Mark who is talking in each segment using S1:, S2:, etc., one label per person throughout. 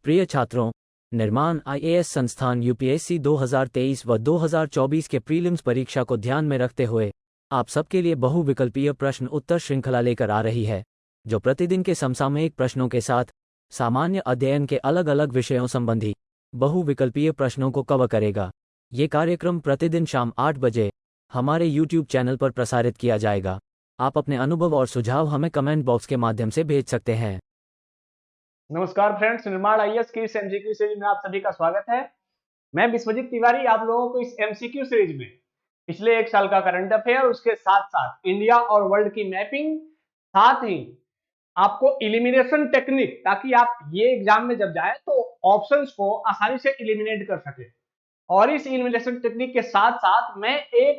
S1: प्रिय छात्रों, निर्माण आईएएस संस्थान यूपीएससी 2023 व 2024 के प्रीलिम्स परीक्षा को ध्यान में रखते हुए आप सबके लिए बहुविकल्पीय प्रश्न उत्तर श्रृंखला लेकर आ रही है, जो प्रतिदिन के समसामयिक प्रश्नों के साथ सामान्य अध्ययन के अलग अलग विषयों संबंधी बहुविकल्पीय प्रश्नों को कवर करेगा। ये कार्यक्रम प्रतिदिन शाम 8 बजे हमारे यूट्यूब चैनल पर प्रसारित किया जाएगा। आप अपने अनुभव और सुझाव हमें कमेंट बॉक्स के माध्यम से भेज सकते हैं।
S2: नमस्कार फ्रेंड्स, निर्माण आईएएस की इस एमसीक्यू सीरीज में आप सभी का स्वागत है। मैं विश्वजीत तिवारी आप लोगों को इस एमसीक्यू सीरीज में पिछले एक साल का करंट अफेयर, उसके साथ साथ इंडिया और वर्ल्ड की मैपिंग, साथ ही आपको इलिमिनेशन टेक्निक, ताकि आप ये एग्जाम में जब जाए तो ऑप्शंस को आसानी से इलिमिनेट कर सके। और इस इलिमिनेशन टेक्निक के साथ साथ मैं एक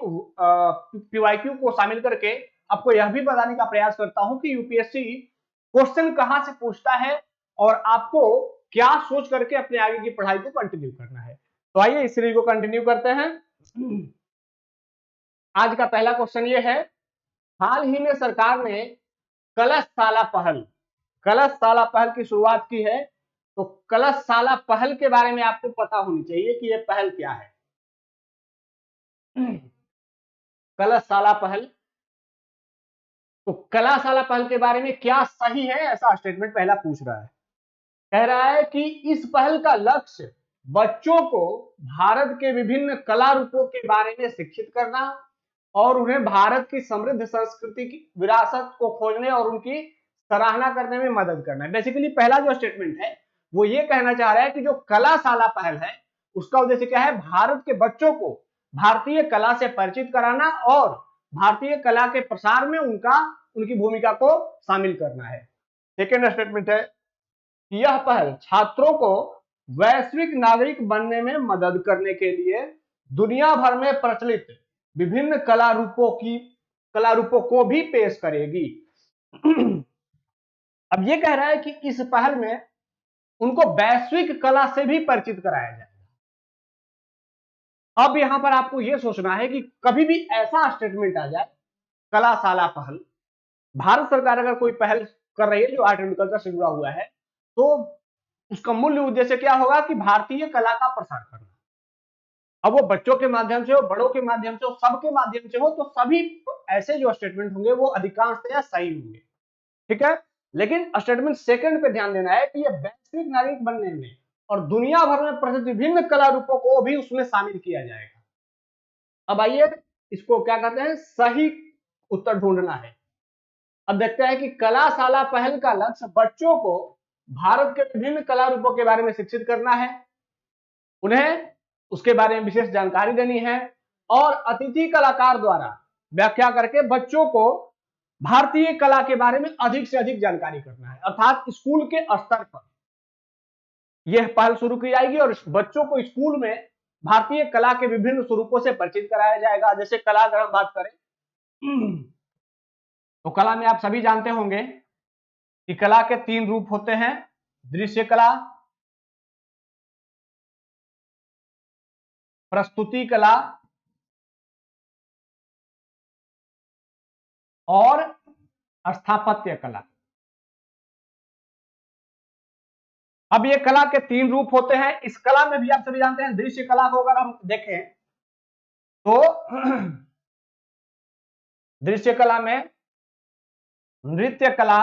S2: पीवाईक्यू को शामिल करके आपको यह भी बताने का प्रयास करता हूं कि यूपीएससी क्वेश्चन कहां से पूछता है और आपको क्या सोच करके अपने आगे की पढ़ाई को कंटिन्यू करना है। तो आइए इस सीरीज को कंटिन्यू करते हैं। आज का पहला क्वेश्चन ये है, हाल ही में सरकार ने कलशशाला पहल की शुरुआत की है। तो कलशशाला पहल के बारे में आपको पता होनी चाहिए कि यह पहल क्या है। कलशशाला पहल, तो कलाशाला पहल के बारे में क्या सही है, ऐसा स्टेटमेंट पहला पूछ रहा है। कह रहा है कि इस पहल का लक्ष्य बच्चों को भारत के विभिन्न कला रूपों के बारे में शिक्षित करना और उन्हें भारत की समृद्ध संस्कृति की विरासत को खोजने और उनकी सराहना करने में मदद करना है। बेसिकली पहला जो स्टेटमेंट है वो ये कहना चाह रहा है कि जो कलाशाला पहल है उसका उद्देश्य क्या है, भारत के बच्चों को भारतीय कला से परिचित कराना और भारतीय कला के प्रसार में उनकी भूमिका को शामिल करना है। सेकेंड स्टेटमेंट है, यह पहल छात्रों को वैश्विक नागरिक बनने में मदद करने के लिए दुनिया भर में प्रचलित विभिन्न कला रूपों को भी पेश करेगी। अब यह कह रहा है कि इस पहल में उनको वैश्विक कला से भी परिचित कराया जाएगा। अब यहां पर आपको यह सोचना है कि कभी भी ऐसा स्टेटमेंट आ जाए, कलाशाला पहल, भारत सरकार अगर कोई पहल कर रही है जो आर्ट एंड कल्चर से जुड़ा हुआ है, तो उसका मूल्य उद्देश्य क्या होगा कि भारतीय कला का प्रसार करना। अब वो बच्चों के माध्यम से हो, बड़ों के माध्यम से हो, सबके माध्यम से हो, तो सभी ऐसे जो स्टेटमेंट होंगे वो अधिकांशतः सही होंगे। ठीक है, लेकिन स्टेटमेंट सेकंड पे ध्यान देना है कि ये वैश्विक नागरिक बनने में और दुनिया भर में प्रसिद्ध विभिन्न कला रूपों को भी उसमें शामिल किया जाएगा। अब आइए इसको क्या कहते हैं, सही उत्तर ढूंढना है। अब देखते हैं कि कलाशाला पहल का लक्ष्य बच्चों को भारत के विभिन्न कला रूपों के बारे में शिक्षित करना है, उन्हें उसके बारे में विशेष जानकारी देनी है और अतिथि कलाकार द्वारा व्याख्या करके बच्चों को भारतीय कला के बारे में अधिक से अधिक जानकारी करना है। अर्थात स्कूल के स्तर पर यह पहल शुरू की जाएगी और बच्चों को स्कूल में भारतीय कला के विभिन्न स्वरूपों से परिचित कराया जाएगा। जैसे कला अगर हम बात करें तो कला में आप सभी जानते होंगे कि कला के 3 रूप होते हैं, दृश्य कला, प्रस्तुति कला और स्थापत्य कला। अब ये कला के 3 रूप होते हैं। इस कला में भी आप सभी जानते हैं, दृश्य कला को अगर हम देखें तो दृश्य कला में नृत्य कला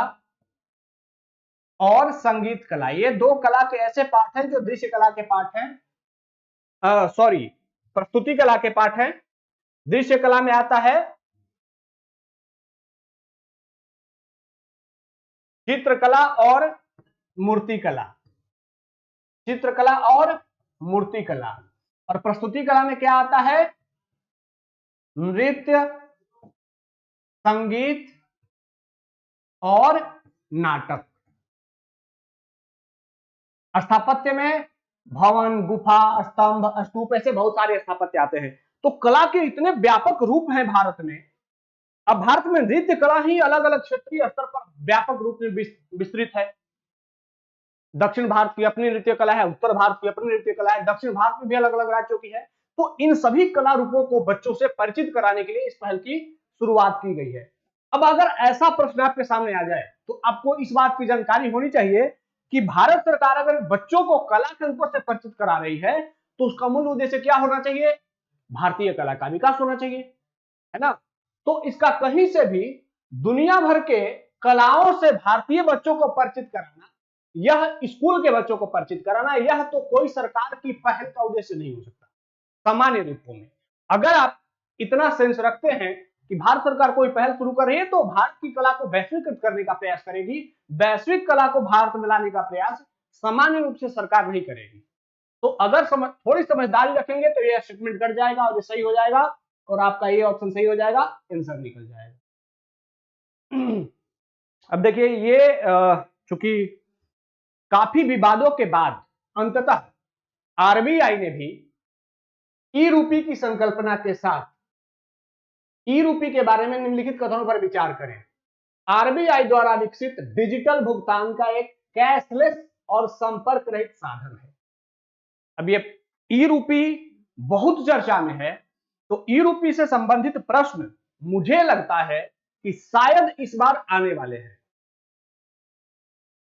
S2: और संगीत कला, ये 2 कला के ऐसे पार्ट हैं जो दृश्य कला के पार्ट हैं, प्रस्तुति कला के पार्ट हैं। दृश्य कला में आता है चित्रकला और मूर्तिकला, और प्रस्तुति कला में क्या आता है, नृत्य, संगीत और नाटक। स्थापत्य में भवन, गुफा, स्तंभ, स्तूप, ऐसे बहुत सारे स्थापत्य आते हैं। तो कला के इतने व्यापक रूप हैं भारत में। अब भारत में नृत्य कला ही अलग अलग क्षेत्रीय स्तर पर व्यापक रूप में विस्तृत है। दक्षिण भारत की अपनी नृत्य कला है, उत्तर भारत की अपनी नृत्य कला है, दक्षिण भारत में भी अलग अलग राज्यों की है। तो इन सभी कला रूपों को बच्चों से परिचित कराने के लिए इस पहल की शुरुआत की गई है। अब अगर ऐसा प्रश्न आपके सामने आ जाए तो आपको इस बात की जानकारी होनी चाहिए कि भारत सरकार अगर बच्चों को कला के ऊपर से परिचित करा रही है तो उसका मूल उद्देश्य क्या होना चाहिए, भारतीय कला का विकास होना चाहिए, है ना। तो इसका कहीं से भी दुनिया भर के कलाओं से भारतीय बच्चों को परिचित कराना, यह स्कूल के बच्चों को परिचित कराना, यह तो कोई सरकार की पहल का उद्देश्य नहीं हो सकता सामान्य रूपों में। अगर आप इतना सेंस रखते हैं कि भारत सरकार कोई पहल शुरू कर रही है तो भारत की कला को वैश्वीकृत करने का प्रयास करेगी, वैश्विक कला को भारत में लाने का प्रयास सामान्य रूप से सरकार नहीं करेगी। तो अगर थोड़ी समझदारी रखेंगे तो ये स्टेटमेंट कट जाएगा और ये सही हो जाएगा और आपका ये ऑप्शन सही हो जाएगा, आंसर निकल जाएगा। अब देखिए ये चूंकि काफी विवादों के बाद अंततः आरबीआई ने भी ई रूपी की संकल्पना के साथ ई रूपी के बारे में निम्नलिखित कथनों पर विचार करें। आरबीआई द्वारा विकसित डिजिटल भुगतान का एक कैशलेस और संपर्क रहित साधन है। अब ये ई रूपी बहुत चर्चा में है, तो ई रूपी से संबंधित प्रश्न मुझे लगता है कि शायद इस बार आने वाले हैं,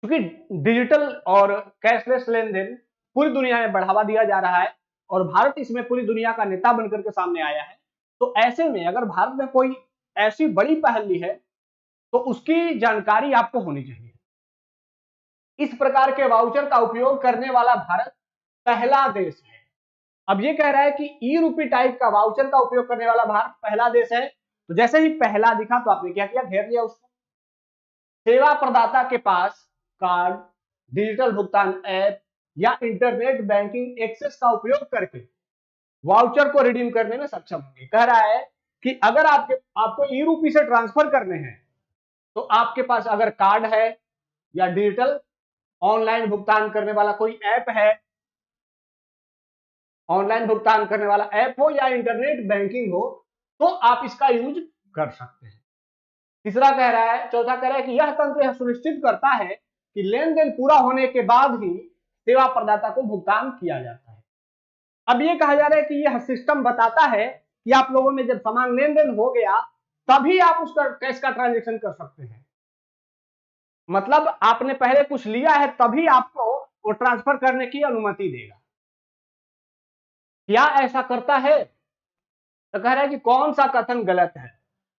S2: क्योंकि डिजिटल और कैशलेस लेन देन पूरी दुनिया में बढ़ावा दिया जा रहा है और भारत इसमें पूरी दुनिया का नेता बनकर के सामने आया है। तो ऐसे में अगर भारत ने कोई ऐसी बड़ी पहल ली है तो उसकी जानकारी आपको होनी चाहिए। इस प्रकार के वाउचर का उपयोग करने वाला भारत पहला देश है। अब ये कह रहा है कि ई रूपी टाइप का वाउचर का उपयोग करने वाला भारत पहला देश है, तो जैसे ही पहला दिखा तो आपने क्या किया, घेर लिया उसको। सेवा प्रदाता के पास कार्ड, डिजिटल भुगतान ऐप या इंटरनेट बैंकिंग एक्सेस का उपयोग करके वाउचर को रिडीम करने में सक्षम होंगे। कह रहा है कि अगर आपको ई रूपी से ट्रांसफर करने हैं तो आपके पास अगर कार्ड है या डिजिटल ऑनलाइन भुगतान करने वाला कोई ऐप है, ऑनलाइन भुगतान करने वाला ऐप हो या इंटरनेट बैंकिंग हो, तो आप इसका यूज कर सकते हैं। तीसरा कह रहा है, चौथा कह रहा है कि यह तंत्र यह सुनिश्चित करता है कि लेन देन पूरा होने के बाद ही सेवा प्रदाता को भुगतान किया जाता है। अब ये कहा जा रहा है कि यह सिस्टम बताता है कि आप लोगों में जब सामान लेन देन हो गया तभी आप उसका कैश का ट्रांजेक्शन कर सकते हैं। मतलब आपने पहले कुछ लिया है तभी आपको वो ट्रांसफर करने की अनुमति देगा। क्या ऐसा करता है? तो कह रहा है कि कौन सा कथन गलत है।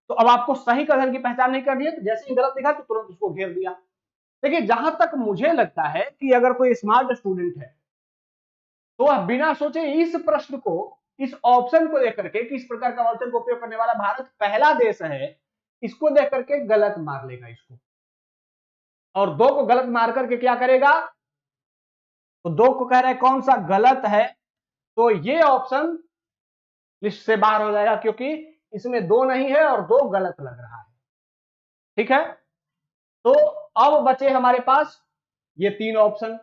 S2: तो अब आपको सही कथन की पहचान नहीं करनी है, तो जैसे ही गलत दिखा तो तुरंत उसको घेर दिया। देखिए जहां तक मुझे लगता है कि अगर कोई स्मार्ट स्टूडेंट है तो वह बिना सोचे इस प्रश्न को, इस ऑप्शन को देख करके कि इस प्रकार का वाउचर का उपयोग करने वाला भारत पहला देश है, इसको देख करके गलत मार लेगा इसको, और दो को गलत मार करके क्या करेगा, तो दो को कह रहा है कौन सा गलत है, तो ये ऑप्शन लिस्ट से बाहर हो जाएगा क्योंकि इसमें दो नहीं है और दो गलत लग रहा है। ठीक है, तो अब बचे हमारे पास ये तीन ऑप्शन।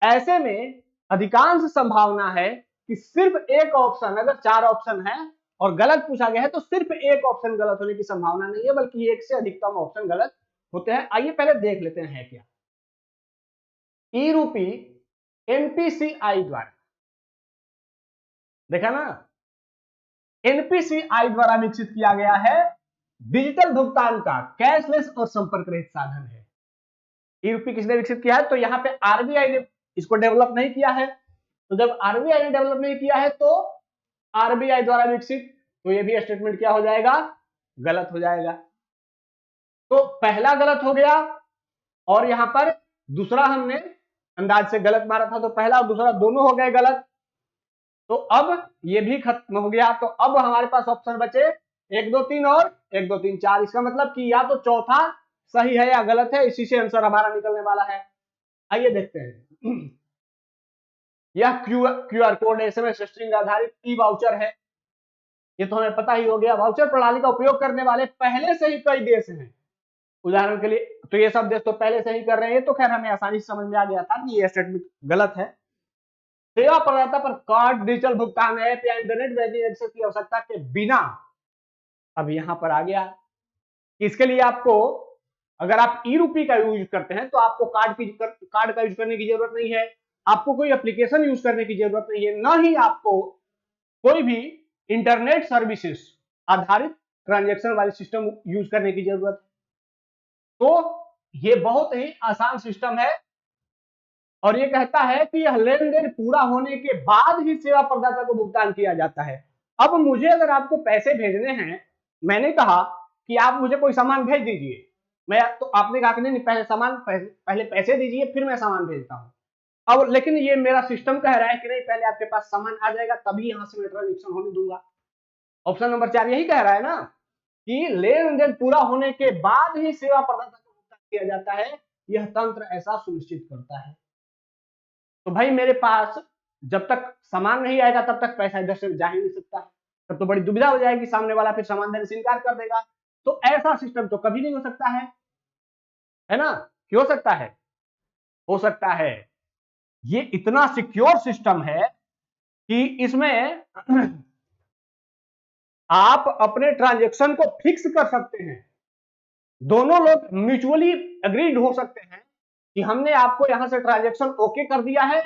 S2: ऐसे में अधिकांश संभावना है कि सिर्फ एक ऑप्शन, अगर चार ऑप्शन है और गलत पूछा गया है तो सिर्फ एक ऑप्शन गलत होने की संभावना नहीं है, बल्कि एक से अधिकतम ऑप्शन गलत होते हैं। आइए पहले देख लेते हैं है क्या। ई रूपी एनपीसीआई द्वारा, देखा ना, एनपीसीआई द्वारा विकसित किया गया है डिजिटल भुगतान का कैशलेस और संपर्क रहित साधन है। ई रूपी किसने विकसित किया है, तो यहां पे आरबीआई ने इसको डेवलप नहीं किया है। तो जब आरबीआई ने डेवलप नहीं किया है तो आरबीआई द्वारा विकसित, तो ये भी स्टेटमेंट क्या हो जाएगा, गलत हो जाएगा। तो पहला गलत हो गया और यहां पर दूसरा हमने अंदाज से गलत मारा था, तो पहला और दूसरा दोनों हो गए गलत। तो अब ये भी खत्म हो गया। तो अब हमारे पास ऑप्शन बचे 1 2 3 और 1 2 3 4। इसका मतलब कि या तो चौथा सही है या गलत है, इसी से आंसर हमारा निकलने वाला है। आइए देखते हैं। यह क्यूआर कोड एसएमएस स्ट्रिंग आधारित ई वाउचर है, ये तो हमें पता ही हो गया। वाउचर प्रणाली का उपयोग करने वाले पहले से ही कई देश हैं। उदाहरण के लिए तो ये सब देश तो पहले से ही कर रहे हैं, तो खैर हमें आसानी से समझ में आ गया था कि ये स्टेटमेंट गलत है। सेवा प्रदाता पर कार्ड, डिजिटल भुगतान ऐप या इंटरनेट बैंकिंग एक्सेस की आवश्यकता के बिना, अब यहां पर आ गया, इसके लिए आपको, अगर आप ई रूपी का यूज करते हैं तो आपको कार्ड का यूज करने की जरूरत नहीं है, आपको कोई एप्लीकेशन यूज करने की जरूरत नहीं है, ना ही आपको कोई भी इंटरनेट सर्विसेज आधारित ट्रांजैक्शन वाले सिस्टम यूज करने की जरूरत है। तो ये बहुत ही आसान सिस्टम है और ये कहता है कि यह लेन देन पूरा होने के बाद ही सेवा प्रदाता को भुगतान किया जाता है। अब मुझे अगर आपको पैसे भेजने हैं, मैंने कहा कि आप मुझे कोई सामान भेज दीजिए, मैं तो आपने कहा कि नहीं पहले पैसे दीजिए फिर मैं सामान भेजता हूँ। अब लेकिन ये मेरा सिस्टम कह रहा है कि नहीं, पहले आपके पास सामान आ जाएगा तभी यहां से मैं ट्रांजेक्शन होने दूंगा। ऑप्शन नंबर 4 यही कह रहा है ना कि लेन देन पूरा होने के बाद ही सेवा प्रदाता को भुगतान किया जाता है, यह तंत्र ऐसा सुनिश्चित करता है। तो भाई मेरे पास जब तक सामान नहीं आएगा तब तक पैसा इधर से जा ही नहीं सकता है, तब तो बड़ी दुविधा हो जाएगी, सामने वाला फिर सामान देने से इनकार कर देगा। तो ऐसा सिस्टम तो कभी नहीं हो सकता है ना? क्यों हो सकता है? हो सकता है। ये इतना सिक्योर सिस्टम है कि इसमें आप अपने ट्रांजेक्शन को फिक्स कर सकते हैं, दोनों लोग म्यूचुअली अग्रीड हो सकते हैं कि हमने आपको यहां से ट्रांजेक्शन ओके कर दिया है,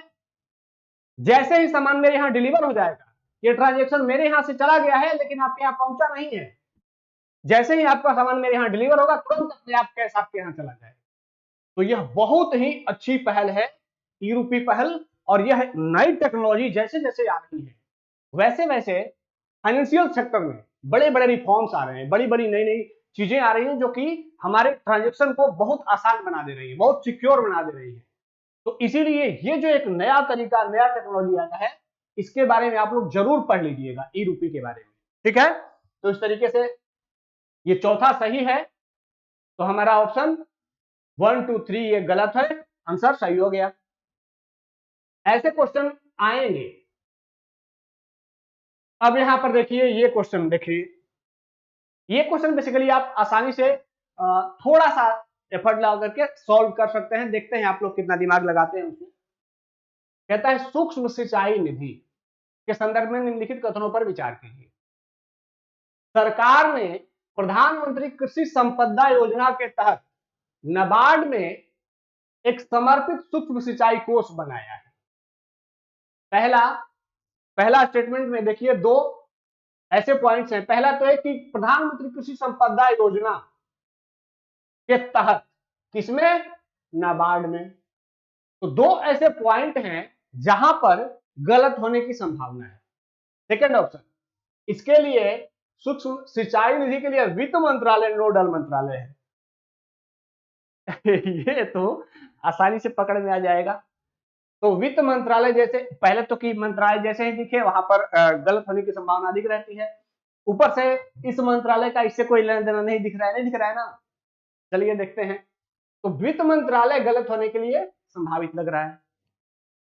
S2: जैसे ही सामान मेरे यहां डिलीवर हो जाएगा, ये ट्रांजेक्शन मेरे यहां से चला गया है लेकिन आपके यहां पहुंचा नहीं है, जैसे ही आपका सामान मेरे यहां डिलीवर होगा तुरंत अपने आप कैश आपके यहां चला जाएगा। तो यह बहुत ही अच्छी पहल है, ई रूपी पहल, और यह नई टेक्नोलॉजी जैसे जैसे आ रही है वैसे वैसे फाइनेंशियल सेक्टर में बड़े बड़े रिफॉर्म्स आ रहे हैं, बड़ी बड़ी नई नई चीजें आ रही हैं जो कि हमारे ट्रांजेक्शन को बहुत आसान बना दे रही है, बहुत सिक्योर बना दे रही है। तो इसीलिए ये जो एक नया तरीका, नया टेक्नोलॉजी आया है, इसके बारे में आप लोग जरूर पढ़ लीजिएगा, ई रूपी के बारे में। ठीक है, तो इस तरीके से ये चौथा सही है, तो हमारा ऑप्शन 1 2 3 ये गलत है, आंसर सही हो गया। ऐसे क्वेश्चन आएंगे। अब यहां पर देखिए, ये क्वेश्चन देखिए, ये क्वेश्चन बेसिकली आप आसानी से थोड़ा सा एफर्ट लगा करके सॉल्व कर सकते हैं, देखते हैं आप लोग कितना दिमाग लगाते हैं उसमें। कहता है सूक्ष्म सिंचाई निधि के संदर्भ में निम्नलिखित कथनों पर विचार कीजिए। सरकार ने प्रधानमंत्री कृषि संपदा योजना के तहत नाबार्ड में एक समर्पित सूक्ष्म सिंचाई कोष बनाया है। पहला स्टेटमेंट में देखिए दो ऐसे पॉइंट्स हैं। पहला तो है कि प्रधानमंत्री कृषि संपदा योजना के तहत, किसमें? नाबार्ड में। तो दो ऐसे पॉइंट हैं जहां पर गलत होने की संभावना है। सेकंड ऑप्शन, इसके लिए सूक्ष्म सिंचाई निधि के लिए वित्त मंत्रालय नोडल मंत्रालय है। ये तो आसानी से पकड़ में आ जाएगा। तो वित्त मंत्रालय जैसे, पहले तो कि मंत्रालय जैसे ही दिखे वहां पर गलत होने की संभावना अधिक रहती है। ऊपर से इस मंत्रालय का इससे कोई लेना देना नहीं दिख रहा है ना। चलिए देखते हैं। तो वित्त मंत्रालय गलत होने के लिए संभावित लग रहा है।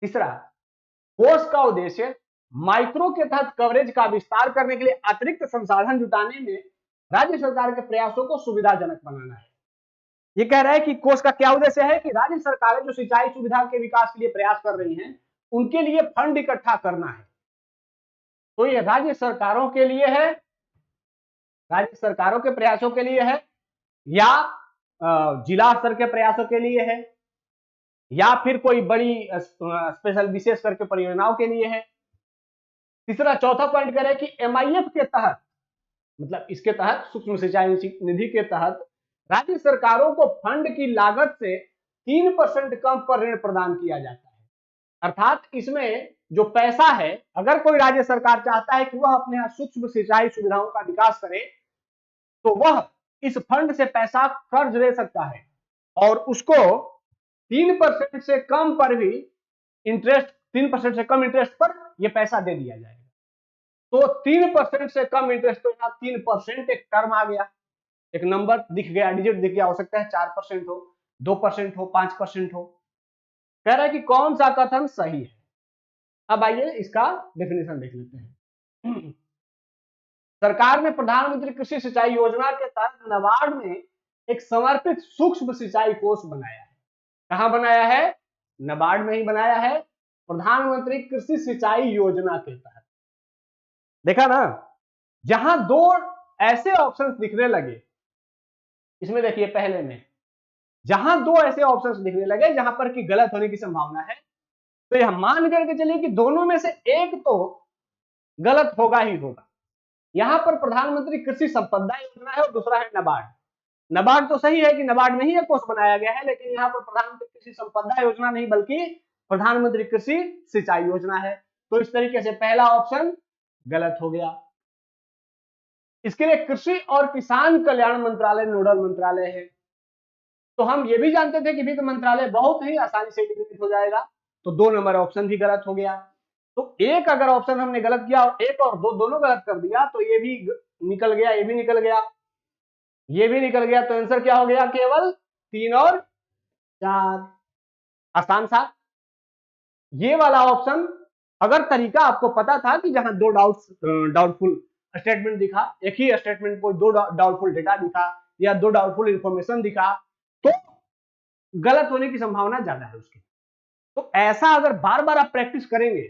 S2: तीसरा, कोष का उद्देश्य माइक्रो के तहत कवरेज का विस्तार करने के लिए अतिरिक्त संसाधन जुटाने में राज्य सरकार के प्रयासों को सुविधाजनक बनाना है। ये कह रहा है कि कोष का क्या उद्देश्य है कि राज्य सरकारें जो सिंचाई सुविधा के विकास के लिए प्रयास कर रही हैं, उनके लिए फंड इकट्ठा करना है। तो ये राज्य सरकारों के लिए है, राज्य सरकारों के प्रयासों के लिए है, या जिला स्तर के प्रयासों के लिए है, या फिर कोई बड़ी स्पेशल विशेष करके परियोजनाओं के लिए है। तीसरा, चौथा पॉइंट कह रहे हैं कि एमआईएफ के तहत, मतलब इसके तहत सूक्ष्म सिंचाई निधि के तहत राज्य सरकारों को फंड की लागत से 3% कम पर ऋण प्रदान किया जाता है। अर्थात इसमें जो पैसा है, अगर कोई राज्य सरकार चाहता है कि वह अपने यहां सूक्ष्म सिंचाई सुविधाओं का विकास करे, तो वह इस फंड से पैसा कर्ज ले सकता है और उसको 3% से कम पर भी इंटरेस्ट, 3% से कम इंटरेस्ट पर यह पैसा दे दिया जाएगा। तो 3% से कम इंटरेस्ट, तो यहां 3% एक टर्म आ गया, एक नंबर दिख गया, डिजिट दिख गया। हो सकता है 4% हो, 2% हो, 5% हो। कह रहा है कि कौन सा कथन सही है। अब आइए इसका डेफिनेशन देख लेते हैं। सरकार ने प्रधानमंत्री कृषि सिंचाई योजना के तहत नाबार्ड में एक समर्पित सूक्ष्म सिंचाई कोष बनाया है। कहां बनाया है? नाबार्ड में ही बनाया है, प्रधानमंत्री कृषि सिंचाई योजना के तहत। देखा ना, जहां दो ऐसे ऑप्शंस दिखने लगे, इसमें देखिए पहले में जहां दो ऐसे ऑप्शंस दिखने लगे जहां पर कि गलत होने की संभावना है, तो यह मान करके चलिए कि दोनों में से एक तो गलत होगा ही होगा। यहां पर प्रधानमंत्री कृषि संपदा योजना है और दूसरा है नाबार्ड। नाबार्ड तो सही है कि नाबार्ड में ही एक कोष बनाया गया है, लेकिन यहाँ पर प्रधानमंत्री कृषि संपदा योजना नहीं बल्कि प्रधानमंत्री कृषि सिंचाई योजना है। तो इस तरीके से पहला ऑप्शन गलत हो गया। इसके लिए कृषि और किसान कल्याण मंत्रालय नोडल मंत्रालय है। तो हम ये भी जानते थे कि वित्त मंत्रालय बहुत ही आसानी से डिलीट हो जाएगा, तो 2 नंबर ऑप्शन भी गलत हो गया। तो एक अगर ऑप्शन हमने गलत किया और एक और दो दोनों गलत कर दिया तो ये भी निकल गया, ये भी निकल गया, ये भी निकल गया। तो आंसर क्या हो गया? केवल 3 और 4। आसान था ये वाला ऑप्शन। अगर तरीका आपको पता था कि जहां दो डाउटफुल स्टेटमेंट दिखा, एक ही स्टेटमेंट को दो डाउटफुल डेटा दिखा या दो डाउटफुल इंफॉर्मेशन दिखा, तो गलत होने की संभावना ज्यादा है उसकी। तो ऐसा अगर बार बार आप प्रैक्टिस करेंगे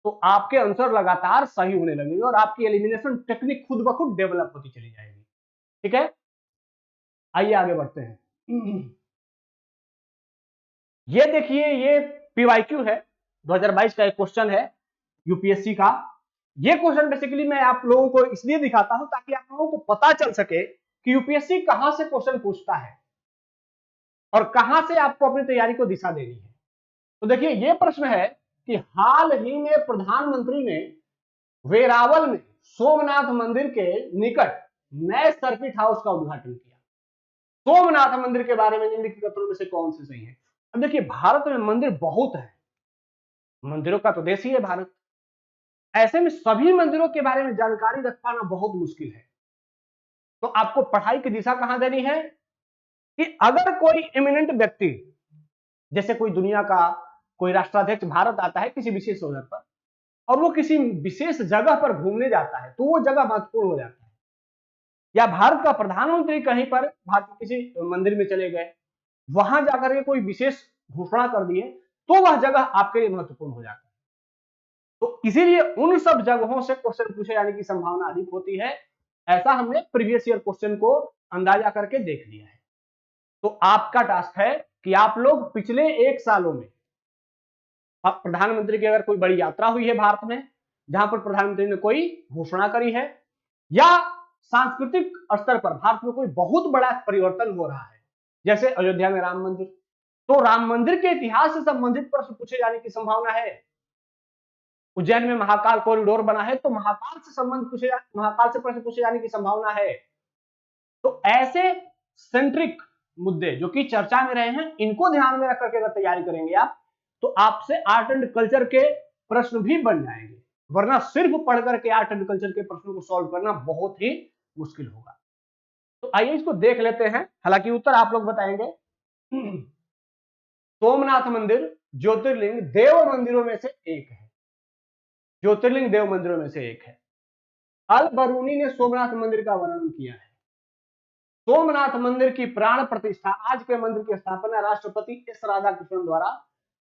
S2: तो आपके आंसर लगातार सही होने लगेंगे और आपकी एलिमिनेशन टेक्निक खुद ब खुद डेवलप होती चली जाएगी। ठीक है, आइए आगे बढ़ते हैं। ये देखिए, ये पीवाईक्यू है, 2022 का एक क्वेश्चन है यूपीएससी का। ये क्वेश्चन बेसिकली मैं आप लोगों को इसलिए दिखाता हूं ताकि आप लोगों को पता चल सके कि यूपीएससी कहां से क्वेश्चन पूछता है और कहां से आपको अपनी तैयारी को दिशा देनी है। तो देखिए, ये प्रश्न है कि हाल ही में प्रधानमंत्री ने वेरावल में सोमनाथ मंदिर के निकट नए सर्किट हाउस का उद्घाटन किया। सोमनाथ मंदिर के बारे में निम्नलिखित कथनों में से कौन से सही है? अब देखिए, भारत में मंदिर बहुत है, मंदिरों का तो देश ही है भारत। ऐसे में सभी मंदिरों के बारे में जानकारी रख पाना बहुत मुश्किल है। तो आपको पढ़ाई की दिशा कहां देनी है कि अगर कोई इमिनेंट व्यक्ति, जैसे कोई दुनिया का कोई राष्ट्राध्यक्ष भारत आता है किसी विशेष अवसर पर और वो किसी विशेष जगह पर घूमने जाता है, तो वो जगह महत्वपूर्ण हो जाता है। या भारत का प्रधानमंत्री कहीं पर भारत के किसी मंदिर में चले गए, वहां जाकर के कोई विशेष घोषणा कर दिए, तो वह जगह आपके लिए महत्वपूर्ण हो जाती है। तो इसीलिए उन सब जगहों से क्वेश्चन पूछे जाने की संभावना अधिक होती है। ऐसा हमने प्रीवियस ईयर क्वेश्चन को अंदाजा करके देख लिया है। तो आपका टास्क है कि आप लोग पिछले 1 सालों में प्रधानमंत्री की अगर कोई बड़ी यात्रा हुई है भारत में, जहां पर प्रधानमंत्री ने कोई घोषणा करी है, या सांस्कृतिक स्तर पर भारत में कोई बहुत बड़ा परिवर्तन हो रहा है, जैसे अयोध्या में राम मंदिर, तो राम मंदिर के इतिहास से संबंधित प्रश्न पूछे जाने की संभावना है। उज्जैन में महाकाल कॉरिडोर बना है, तो महाकाल से प्रश्न पूछे जाने की संभावना है। तो ऐसे सेंट्रिक मुद्दे जो कि चर्चा में रहे हैं, इनको ध्यान में रख करके अगर तैयारी करेंगे आप, तो आपसे आर्ट एंड कल्चर के प्रश्न भी बन जाएंगे, वरना सिर्फ पढ़ करके आर्ट एंड कल्चर के प्रश्नों को सॉल्व करना बहुत ही मुश्किल होगा। तो आइए इसको देख लेते हैं, हालांकि उत्तर आप लोग बताएंगे। सोमनाथ मंदिर ज्योतिर्लिंग देव मंदिरों में से एक है, ज्योतिर्लिंग देव मंदिरों में से एक है। अल बरूनी ने सोमनाथ मंदिर का वर्णन किया है। सोमनाथ मंदिर की प्राण प्रतिष्ठा, आज के मंदिर की स्थापना राष्ट्रपति एस राधाकृष्णन द्वारा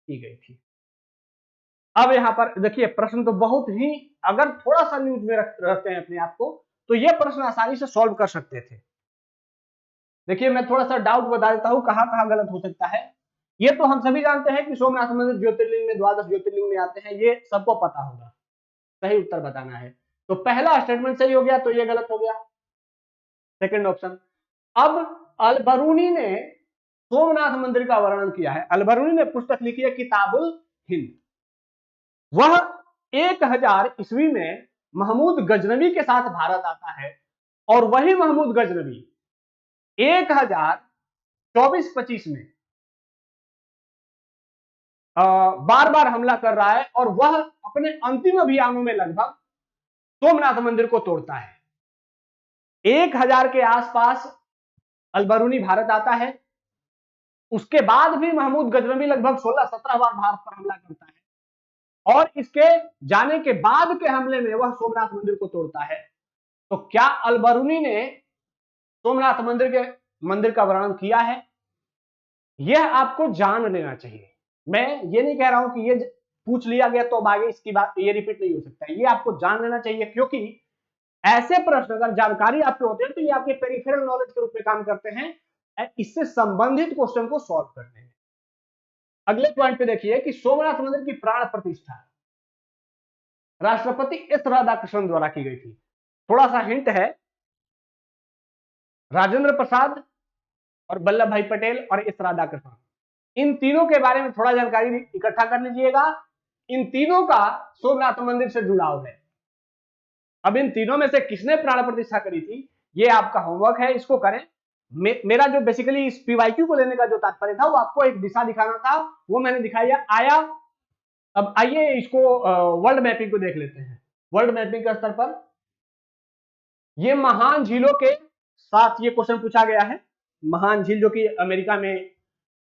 S2: की गई थी। अब यहां पर देखिए, प्रश्न तो बहुत ही, अगर थोड़ा सा न्यूज में रखते हैं अपने आप को, तो यह प्रश्न आसानी से सॉल्व कर सकते थे। देखिए, मैं थोड़ा सा डाउट बता देता हूं कहां कहां गलत हो सकता है। ये तो हम सभी जानते हैं कि सोमनाथ मंदिर ज्योतिर्लिंग में, द्वादश ज्योतिर्लिंग में आते हैं, ये सबको पता होगा। सही उत्तर बताना है। तो पहला स्टेटमेंट सही हो गया, तो ये गलत हो गया, सेकंड ऑप्शन। अब अलबरूनी ने सोमनाथ मंदिर का वर्णन किया है। अलबरूनी ने पुस्तक लिखी है किताबुल हिंद। वह 1000 ईस्वी में महमूद गजनवी के साथ भारत आता है और वही महमूद गजनवी 1024-25 में बार बार हमला कर रहा है और वह अपने अंतिम अभियानों में लगभग सोमनाथ मंदिर को तोड़ता है। 1000 के आसपास अलबरूनी भारत आता है, उसके बाद भी महमूद गजनवी लगभग 16-17 बार भारत पर हमला करता है और इसके जाने के बाद के हमले में वह सोमनाथ मंदिर को तोड़ता है। तो क्या अलबरूनी ने सोमनाथ मंदिर का वर्णन किया है? यह आपको जान लेना चाहिए। मैं ये नहीं कह रहा हूं कि ये पूछ लिया गया तो अब आगे इसकी बात ये रिपीट नहीं हो सकता है। ये आपको जान लेना चाहिए, क्योंकि ऐसे प्रश्न अगर जानकारी आपके होते हैं तो ये आपके पेरिफेरल नॉलेज के रूप में काम करते हैं, इससे संबंधित क्वेश्चन को सॉल्व करने में। अगले पॉइंट पे देखिए कि सोमनाथ मंदिर की प्राण प्रतिष्ठा राष्ट्रपति एस राधाकृष्णन द्वारा की गई थी। थोड़ा सा हिंट है, राजेंद्र प्रसाद और वल्लभ भाई पटेल और एस राधाकृष्णन, इन तीनों के बारे में थोड़ा जानकारी इकट्ठा कर लीजिएगा। इन तीनों का सोमनाथ मंदिर से जुड़ाव है। अब इन तीनों में से किसने प्राण प्रतिष्ठा करी थी, ये आपका होमवर्क है, इसको करें। मेरा जो बेसिकली इस पीवाईक्यू को लेने का जो तात्पर्य था वो आपको एक दिशा दिखाना था, वो मैंने दिखाया आया। अब आइए इसको वर्ल्ड मैपिंग को देख लेते हैं। वर्ल्ड मैपिंग के स्तर पर ये महान झीलों के साथ ये क्वेश्चन पूछा गया है। महान झील जो कि अमेरिका में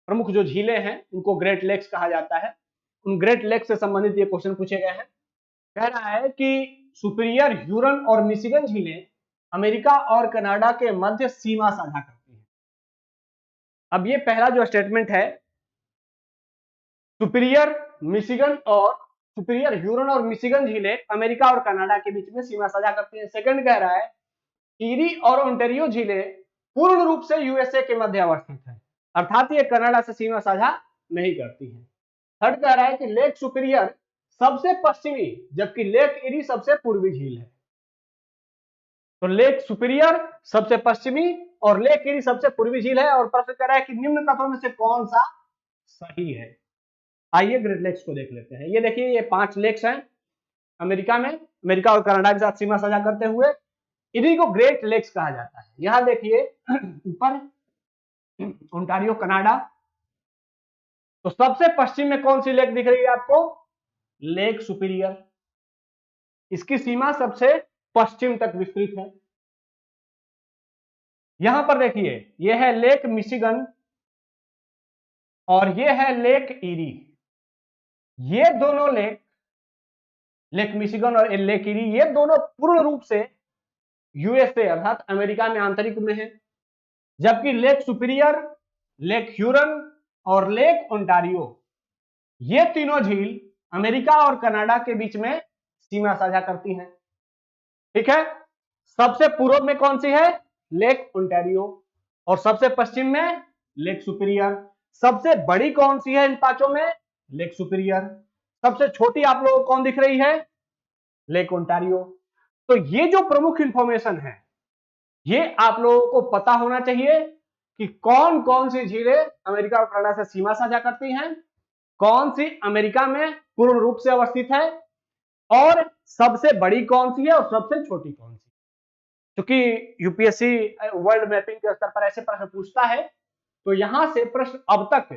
S2: प्रमुख जो झीलें हैं उनको ग्रेट लेक्स कहा जाता है, उन ग्रेट लेक्स से संबंधित ये क्वेश्चन पूछे गए हैं। कह रहा है कि सुपीरियर ह्यूरन और मिशिगन झीलें अमेरिका और कनाडा के मध्य सीमा साझा करती हैं। अब ये पहला जो स्टेटमेंट है, सुपीरियर ह्यूरन और मिशिगन झीलें अमेरिका और कनाडा के बीच में सीमा साझा करती हैं। सेकंड कह रहा है ईरी और ओंटारियो झीलें पूर्ण रूप से यूएसए के मध्य अवस्थित है, अर्थात ये कनाडा से सीमा साझा नहीं करती है। थर्ड कह रहा है कि लेक सुपीरियर सबसे पश्चिमी जबकि लेक ईरी सबसे पूर्वी झील है। तो लेक सुपीरियर सबसे पश्चिमी और लेक ईरी सबसे पूर्वी झील है। और प्रश्न कह रहा है कि निम्न कथनों में से कौन सा सही है। आइए ग्रेट लेक्स को देख लेते हैं। ये देखिए, ये 5 लेक्स हैं अमेरिका में, अमेरिका और कनाडा के साथ सीमा साझा करते हुए, इन्हीं को ग्रेट लेक्स कहा जाता है। यहां देखिए ऊपर ओंटारियो कनाडा, तो सबसे पश्चिम में कौन सी लेक दिख रही है आपको, लेक सुपीरियर, इसकी सीमा सबसे पश्चिम तक विस्तृत है। यहां पर देखिए, यह है लेक मिशिगन और यह है लेक ईरी। ये दोनों लेक मिशिगन और लेक ईरी, ये दोनों पूर्ण रूप से यूएसए अर्थात अमेरिका में आंतरिक में है, जबकि लेक सुपीरियर, लेक ह्यूरन और लेक ओंटारियो, ये तीनों झील अमेरिका और कनाडा के बीच में सीमा साझा करती हैं। ठीक है, सबसे पूर्व में कौन सी है, लेक ओंटारियो, और सबसे पश्चिम में लेक सुपीरियर। सबसे बड़ी कौन सी है इन पांचों में, लेक सुपीरियर। सबसे छोटी आप लोगों को कौन दिख रही है, लेक ओंटारियो। तो ये जो प्रमुख इंफॉर्मेशन है, ये आप लोगों को पता होना चाहिए कि कौन कौन सी झीलें अमेरिका और कनाडा से सीमा साझा करती हैं, कौन सी अमेरिका में पूर्ण रूप से अवस्थित है, और सबसे बड़ी कौन सी है और सबसे छोटी कौन सी। क्योंकि यूपीएससी वर्ल्ड मैपिंग के स्तर पर ऐसे प्रश्न पूछता है, तो यहां से प्रश्न अब तक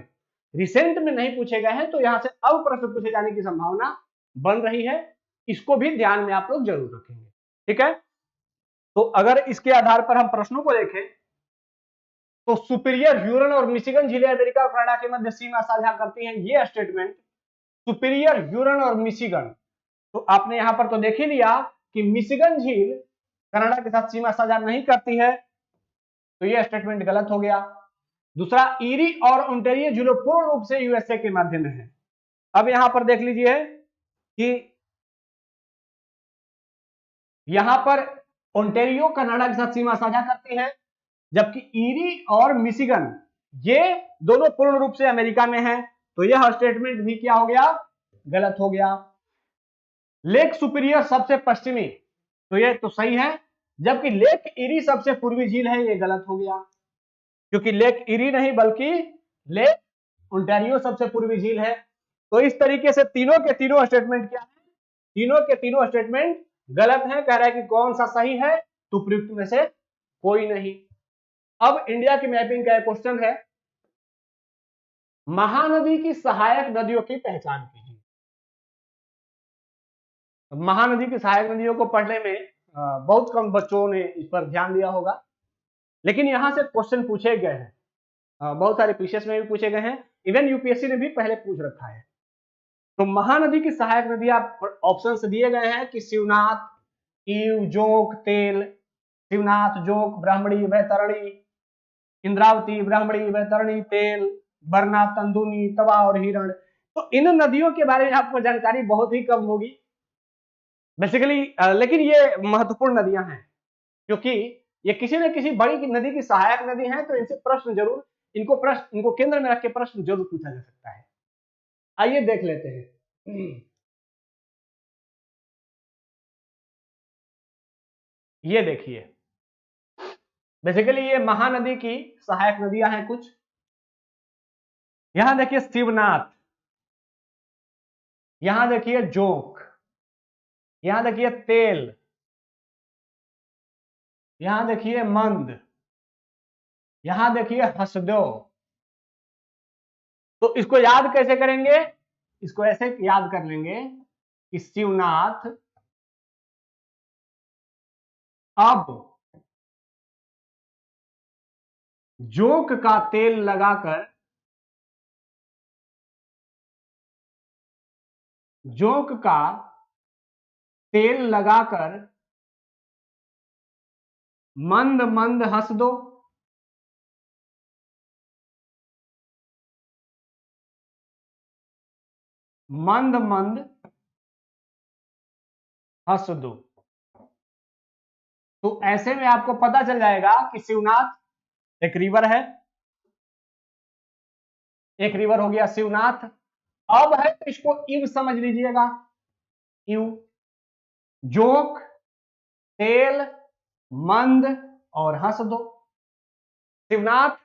S2: रिसेंट में नहीं पूछे गए हैं, तो यहां से अब प्रश्न पूछे जाने की संभावना बन रही है। इसको भी ध्यान में आप लोग जरूर रखेंगे। ठीक है, तो अगर इसके आधार पर हम प्रश्नों को देखें, तो सुपीरियर ह्यूरन और मिशिगन झीलें अमेरिका और कनाडा के मध्य सीमा साझा करती हैं, ये स्टेटमेंट सुपीरियर ह्यूरन और मिशिगन, तो आपने यहां पर तो देख ही लिया कि मिशिगन झील कनाडा के साथ सीमा साझा नहीं करती है, तो यह स्टेटमेंट गलत हो गया। दूसरा, ईरी और ओंटारियो झीलें पूर्ण रूप से यूएसए के मध्य में है। अब यहां पर देख लीजिए कि यहां पर ओंटारियो कनाडा के साथ सीमा साझा करती है, जबकि ईरी और मिशिगन ये दोनों पूर्ण रूप से अमेरिका में हैं, तो यह स्टेटमेंट भी क्या हो गया, गलत हो गया। लेक सुपीरियर सबसे पश्चिमी, तो यह तो सही है, जबकि लेक ईरी सबसे पूर्वी झील है, यह गलत हो गया, क्योंकि लेक ईरी नहीं बल्कि लेक ओंटारियो सबसे पूर्वी झील है। तो इस तरीके से तीनों के तीनों स्टेटमेंट क्या है, तीनों के तीनों स्टेटमेंट गलत है। कह रहा है कि कौन सा सही है, तो उपयुक्त में से कोई नहीं। अब इंडिया की मैपिंग का एक क्वेश्चन है, महानदी की सहायक नदियों की पहचान कीजिए। महानदी की सहायक नदियों को पढ़ने में बहुत कम बच्चों ने इस पर ध्यान दिया होगा, लेकिन यहां से क्वेश्चन पूछे गए हैं, बहुत सारे पीसीएस में भी पूछे गए हैं, इवन यूपीएससी ने भी पहले पूछ रखा है। तो महानदी की सहायक नदियां ऑप्शन से दिए गए हैं कि शिवनाथ, ईव, जोंक, तेल, शिवनाथ, जोंक, ब्राह्मणी, वैतरणी, इंद्रावती, ब्राह्मणी, वैतरणी, तेल, बरना, तंदुनी, तवा और हिरण। तो इन नदियों के बारे में आपको जानकारी बहुत ही कम होगी बेसिकली, लेकिन ये महत्वपूर्ण नदियां हैं, क्योंकि ये किसी न किसी बड़ी नदी की सहायक नदी हैं, तो इनसे प्रश्न जरूर, इनको केंद्र में रख के प्रश्न जरूर पूछा जा सकता है। आइए देख लेते हैं। ये देखिए, बेसिकली ये महानदी की सहायक नदियां हैं कुछ। यहां देखिए शिवनाथ, यहां देखिए जोंक, यहां देखिए तेल, यहां देखिए मंद, यहां देखिए हसदो। तो इसको याद कैसे करेंगे? इसको ऐसे याद कर लेंगे कि शिवनाथ अब जोंक का तेल लगाकर, जोंक का तेल लगाकर मंद मंद हंस दो। मंद मंद हंस दो। तो ऐसे में आपको पता चल जाएगा कि शिवनाथ एक रिवर है, एक रिवर हो गया शिवनाथ। अब है तो इसको इव समझ लीजिएगा, इव, जोंक, तेल, मंद और हंस दो। शिवनाथ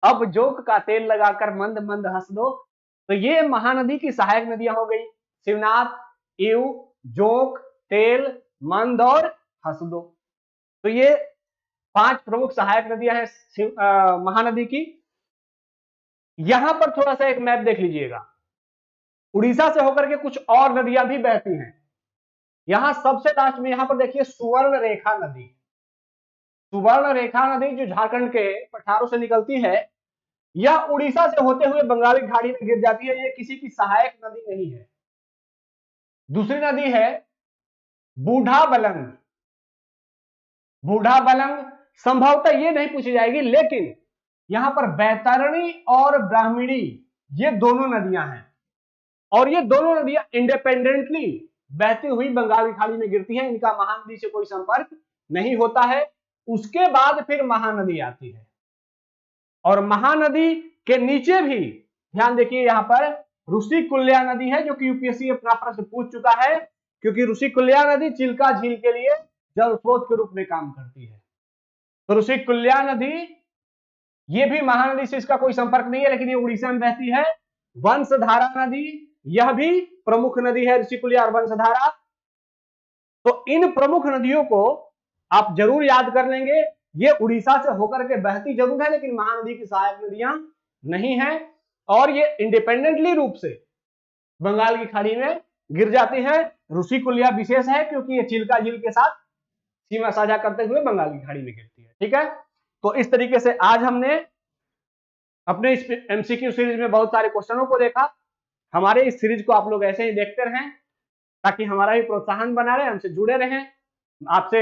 S2: अब जोंक का तेल लगाकर मंद मंद हंस दो। तो ये महानदी की सहायक नदियां हो गई, शिवनाथ, इव, जोंक, तेल, मंद और हंस दो। तो ये 5 प्रमुख सहायक नदियां हैं महानदी की। यहां पर थोड़ा सा एक मैप देख लीजिएगा, उड़ीसा से होकर के कुछ और नदियां भी बहती हैं। यहां सबसे लास्ट में यहां पर देखिए सुवर्ण रेखा नदी। सुवर्ण रेखा नदी जो झारखंड के पठारों से निकलती है, यह उड़ीसा से होते हुए बंगाली खाड़ी में गिर जाती है। यह किसी की सहायक नदी नहीं है। दूसरी नदी है बूढ़ा बलंग। बूढ़ा बलंग संभवतः ये नहीं पूछी जाएगी, लेकिन यहां पर बैतरणी और ब्राह्मणी ये दोनों नदियां हैं, और ये दोनों नदियां इंडिपेंडेंटली बहती हुई बंगाल की खाड़ी में गिरती हैं। इनका महानदी से कोई संपर्क नहीं होता है। उसके बाद फिर महानदी आती है, और महानदी के नीचे भी ध्यान देखिए, यहां पर ऋषि कुल्या नदी है, जो कि यूपीएससी अपना प्रश्न पूछ चुका है, क्योंकि ऋषि कुल्या नदी चिल्का झील के लिए जल स्रोत के रूप में काम करती है। तो ऋषि कुल्या नदी ये भी महानदी से इसका कोई संपर्क नहीं है, लेकिन ये उड़ीसा में बहती है। वंशधारा नदी यह भी प्रमुख नदी है, ऋषि कुल्या और वंशधारा। तो इन प्रमुख नदियों को आप जरूर याद कर लेंगे। ये उड़ीसा से होकर के बहती जरूर है, लेकिन महानदी की सहायक नदियां नहीं है, और ये इंडिपेंडेंटली रूप से बंगाल की खाड़ी में गिर जाती है। ऋषि कुल्या विशेष है, क्योंकि ये चिल्का झील के साथ सीमा साझा करते हुए बंगाल की खाड़ी में गिरती है। ठीक है, तो इस तरीके से आज हमने अपने इस एमसीक्यू सीरीज में बहुत सारे क्वेश्चनों को देखा। हमारे इस सीरीज को आप लोग ऐसे ही देखते रहें, ताकि हमारा भी प्रोत्साहन बना रहे, हमसे जुड़े रहें। आपसे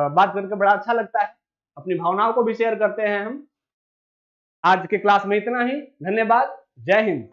S2: बात करके बड़ा अच्छा लगता है, अपनी भावनाओं को भी शेयर करते हैं हम। आज के क्लास में इतना ही, धन्यवाद, जय हिंद।